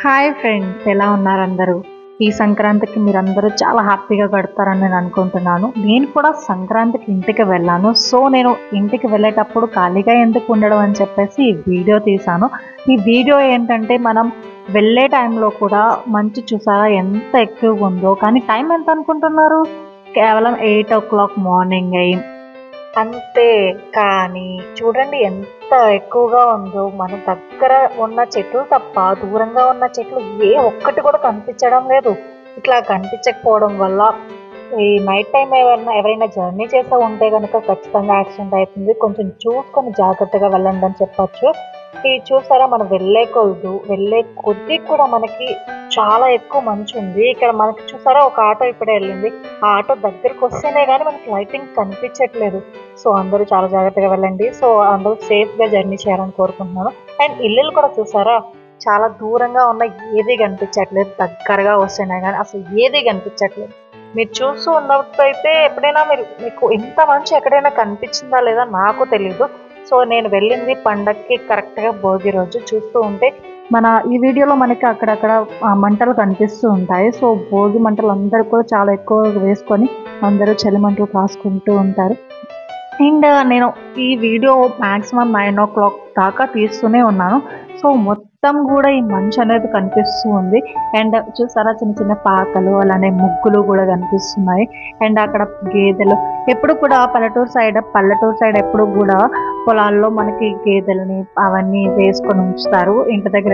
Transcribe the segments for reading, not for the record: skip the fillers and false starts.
Hi friends, ఎలా ఉన్నారు అందరూ? ఈ సంక్రాంతికి మీరందరూ చాలా హ్యాపీగా గడుపుతారని నేను అనుకుంటున్నాను. నేను కూడా సంక్రాంతికి ఇంటికి వెళ్ళాను. సో నేను ఇంటికి వెళ్ళేటప్పుడు ఖాళీగా ఎందుకు ఉండడం అని చెప్పేసి ఈ వీడియో తీశాను. ఈ వీడియో ఏంటంటే మనం వెళ్ళే టైంలో కూడా మంచు చూసారా ఎంత ఎక్కువగా ఉందో. కానీ టైం ఎంత అనుకుంటున్నారు? కేవలం 8 o'clock మార్నింగ్ అంతే. కానీ చూడండి ఎంత ఎక్కువగా ఉందో. మన దగ్గర ఉన్న చెట్లు తప్ప దూరంగా ఉన్న చెట్లు ఏ ఒక్కటి కూడా కనిపించడం లేదు. ఇట్లా కనిపించకపోవడం వల్ల ఈ నైట్ టైం ఎవరైనా జర్నీ చేస్తూ ఉంటే కనుక ఖచ్చితంగా యాక్సిడెంట్ అవుతుంది. కొంచెం చూసుకొని జాగ్రత్తగా వెళ్ళండి అని చెప్పచ్చు. ఈ చూసారా, మనం వెళ్ళే కొద్దీ కూడా మనకి చాలా ఎక్కువ మంచు ఉంది. ఇక్కడ మనకి చూసారా, ఒక ఆటో ఇప్పుడే వెళ్ళింది. ఆ ఆటో దగ్గరికి వస్తేనే కానీ మనకి లైటింగ్ కనిపించట్లేదు. సో అందరూ చాలా జాగ్రత్తగా వెళ్ళండి. సో అందరూ సేఫ్గా జర్నీ చేయాలని కోరుకుంటున్నాను. అండ్ ఇల్లులు కూడా చూసారా, చాలా దూరంగా ఉన్న ఏది కనిపించట్లేదు. దగ్గరగా వస్తేనే కానీ అసలు ఏది కనిపించట్లేదు. మీరు చూస్తూ ఉన్నట్టయితే ఎప్పుడైనా మీకు ఇంత మంచి ఎక్కడైనా కనిపించిందా లేదా నాకు తెలీదు. సో నేను వెళ్ళింది పండగకి కరెక్ట్గా భోగి రోజు. చూస్తూ ఉంటే ఈ వీడియోలో మనకి అక్కడక్కడ మంటలు కనిపిస్తూ ఉంటాయి. సో భోగి మంటలు అందరూ కూడా చాలా ఎక్కువ వేసుకొని అందరూ చలి మంటలు కాసుకుంటూ ఉంటారు. అండ్ నేను ఈ వీడియో మ్యాక్సిమం 9 o'clock దాకా తీస్తూనే ఉన్నాను. సో మొత్తం కూడా ఈ మంచు అనేది కనిపిస్తూ ఉంది. అండ్ చూసారా, చిన్న చిన్న పాకలు అలానే ముగ్గులు కూడా కనిపిస్తున్నాయి. అండ్ అక్కడ గేదెలు ఎప్పుడు కూడా పల్లెటూరు సైడ్ ఎప్పుడు కూడా పొలాల్లో మనకి గేదెలని అవన్నీ వేసుకొని ఉంచుతారు. ఇంటి దగ్గర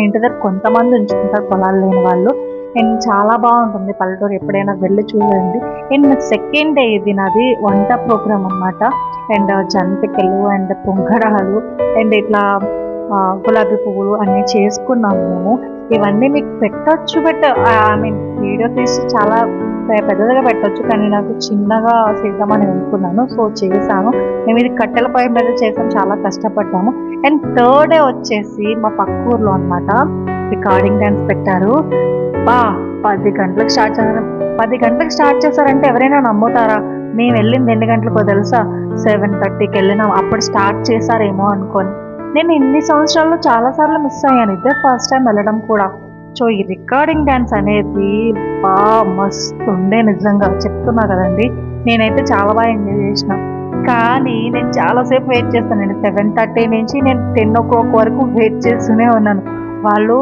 ఇంటి దగ్గర కొంతమంది ఉంచుకుంటారు, పొలాలు లేని వాళ్ళు. అండ్ చాలా బాగుంటుంది పల్లెటూరు, ఎప్పుడైనా వెళ్ళి చూడండి. అండ్ సెకండ్ డే ఇది నాది వంట ప్రోగ్రామ్ అనమాట. అండ్ జంతికలు అండ్ పొంగడాలు అండ్ ఇట్లా గులాబీ పువ్వులు అన్నీ చేసుకున్నాము మేము. ఇవన్నీ మీకు పెట్టచ్చు, బట్ వీడియో తీసి చాలా పెద్దదిగా పెట్టచ్చు, కానీ నాకు చిన్నగా చేద్దామని అనుకున్నాను. సో చేశాను. మేము ఇది కట్టెల పొయ్యి మీద చేసాం, చాలా కష్టపడ్డాము. అండ్ థర్డ్ డే వచ్చేసి మా పక్క ఊర్లో అనమాట రికార్డింగ్ డాన్స్ పెట్టారు. 10 గంటలకు స్టార్ట్ చేశారు. 10 గంటలకు స్టార్ట్ చేశారంటే ఎవరైనా నమ్ముతారా? మేము వెళ్ళింది ఎన్ని గంటలకో తెలుసా? 7:30కి వెళ్ళినాం. అప్పుడు స్టార్ట్ చేశారేమో అనుకోని. నేను ఇన్ని సంవత్సరాల్లో చాలాసార్లు మిస్ అయ్యాను. ఇదే ఫస్ట్ టైం వెళ్ళడం కూడా. సో ఈ రికార్డింగ్ డాన్స్ అనేది మస్తు ఉండే, నిజంగా చెప్తున్నా కదండి. నేనైతే చాలా బాగా ఎంజాయ్ చేసిన. కానీ నేను చాలాసేపు వెయిట్ చేస్తాను. నేను 7:30 నుంచి నేను 10 o'clock వరకు వెయిట్ చేస్తూనే ఉన్నాను. వాళ్ళు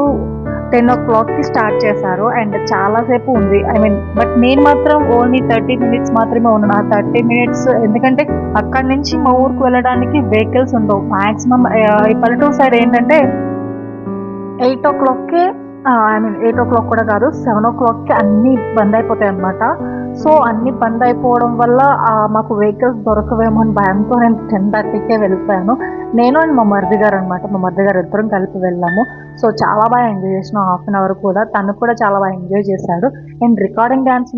10 o'clockకి స్టార్ట్ చేశారు అండ్ చాలాసేపు ఉంది. బట్ నేను మాత్రం ఓన్లీ 30 minutes మాత్రమే ఉన్నాను. ఆ 30 minutes ఎందుకంటే అక్కడి నుంచి మా ఊరికి వెళ్ళడానికి వెహికల్స్ ఉండవు మ్యాక్సిమం. ఈ పల్లెటూరు సైడ్ ఏంటంటే 8 o'clockకే 8 o'clock కూడా కాదు, 7 o'clockకి అన్నీ బంద్ అయిపోతాయి అన్నమాట. సో అన్నీ బంద్ అయిపోవడం వల్ల మాకు వెహికల్స్ దొరకవేమో అని భయంతో నేను 10:30కే వెళ్ళిపోయాను. నేను అండ్ మా మరిది గారు అనమాట. మా మరిది గారు ఇద్దరం కలిపి వెళ్ళాము. సో చాలా బాగా ఎంజాయ్ చేసినాం. హాఫ్ అన్ అవర్ కూడా తను కూడా చాలా బాగా ఎంజాయ్ చేశాడు. అండ్ రికార్డింగ్ డాన్స్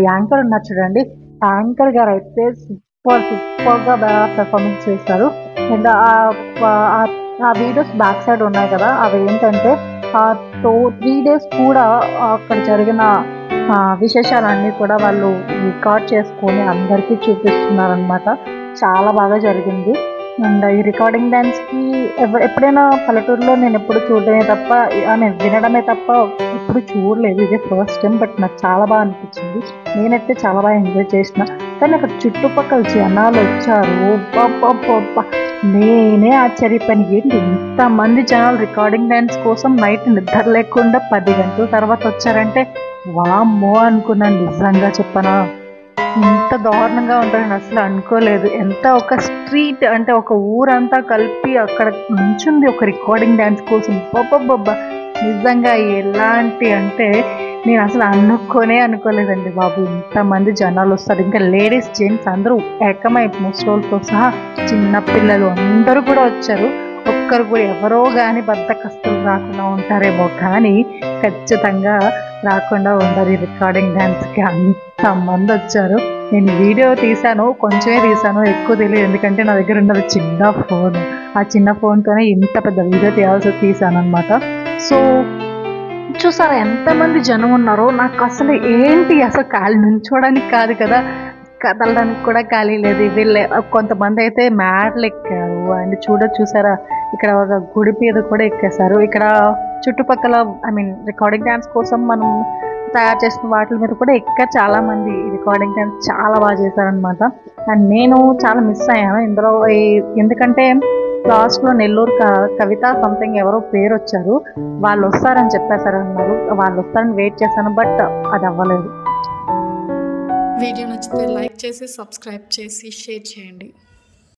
యాంకర్ ఉన్నారు చూడండి, యాంకర్ గారు అయితే సూపర్గా బాగా పెర్ఫార్మెన్స్ చేశారు. అండ్ ఆ వీడియోస్ బ్యాక్ సైడ్ ఉన్నాయి కదా, అవి ఏంటంటే 3 days కూడా అక్కడ జరిగిన విశేషాలన్నీ కూడా వాళ్ళు రికార్డ్ చేసుకొని అందరికీ చూపిస్తున్నారనమాట. చాలా బాగా జరిగింది. అండ్ ఈ రికార్డింగ్ డాన్స్కి ఎప్పుడైనా పల్లెటూరులో నేను ఎప్పుడు చూడడమే తప్ప వినడమే తప్ప ఎప్పుడు చూడలేదు. ఇదే ఫస్ట్ టైం. బట్ నాకు చాలా బాగా అనిపించింది. నేనైతే చాలా బాగా ఎంజాయ్ చేసిన. కానీ అక్కడ చుట్టుపక్కల జనాలు వచ్చారు. నేనే ఆశ్చర్యపోయాను, ఏంటి ఇంతమంది జనాలు రికార్డింగ్ డాన్స్ కోసం నైట్ నిద్ర లేకుండా 10 గంటల తర్వాత వచ్చారంటే వామ్మో అనుకున్నాను. నిజంగా చెప్పనా, ఇంత దారుణంగా ఉంటారని అసలు అనుకోలేదు. ఎంత ఒక స్ట్రీట్ అంటే ఒక ఊరంతా కలిపి అక్కడ నుంచుంది ఒక రికార్డింగ్ డాన్స్ కోసం. నిజంగా ఎలాంటి అంటే నేను అసలు అనుకోలేదండి బాబు, ఇంతమంది జనాలు వస్తారు. ఇంకా లేడీస్ జెంట్స్ అందరూ ఏకమై ముసలోళ్ళతో సహా చిన్నపిల్లలు అందరూ కూడా వచ్చారు. ఒక్కరు కూడా ఎవరో కానీ బద్దకస్తులు రాకుండా ఉంటారేమో, కానీ ఖచ్చితంగా రాకుండా ఉండరు. ఈ రికార్డింగ్ డాన్స్కి అంతమంది వచ్చారు. నేను వీడియో తీశాను, కొంచెమే తీశాను, ఎక్కువ తెలియదు. ఎందుకంటే నా దగ్గర ఉన్నది చిన్న ఫోన్. ఆ చిన్న ఫోన్తోనే ఇంత పెద్ద వీడియో తీశాను అనమాట. సో చూసారా ఎంతమంది జనం ఉన్నారో. నాకు అసలు ఖాళీ నుంచోడానికి కాదు కదా, కదలడానికి కూడా ఖాళీ లేదు. వీళ్ళే కొంతమంది అయితే మ్యాట్లు ఎక్కారు. అండ్ చూసారా, ఇక్కడ ఒక గుడి మీద కూడా ఎక్కేశారు. ఇక్కడ చుట్టుపక్కల రికార్డింగ్ డ్యాన్స్ కోసం మనం తయారు చేసిన వాటి మీద కూడా ఇంకా చాలామంది రికార్డింగ్ డ్యాన్స్ చాలా బాగా చేశారనమాట. అండ్ నేను చాలా మిస్ అయ్యాను ఇందులో. ఎందుకంటే లాస్ట్లో నెల్లూరు కవిత సంథింగ్ ఎవరో పేరు వచ్చారు, వాళ్ళు వస్తారని చెప్పేశారన్నారు. వాళ్ళు వస్తారని వెయిట్ చేశాను, బట్ అది అవ్వలేదు. వీడియో నచ్చితే లైక్ చేసి సబ్స్క్రైబ్ చేసి షేర్ చేయండి.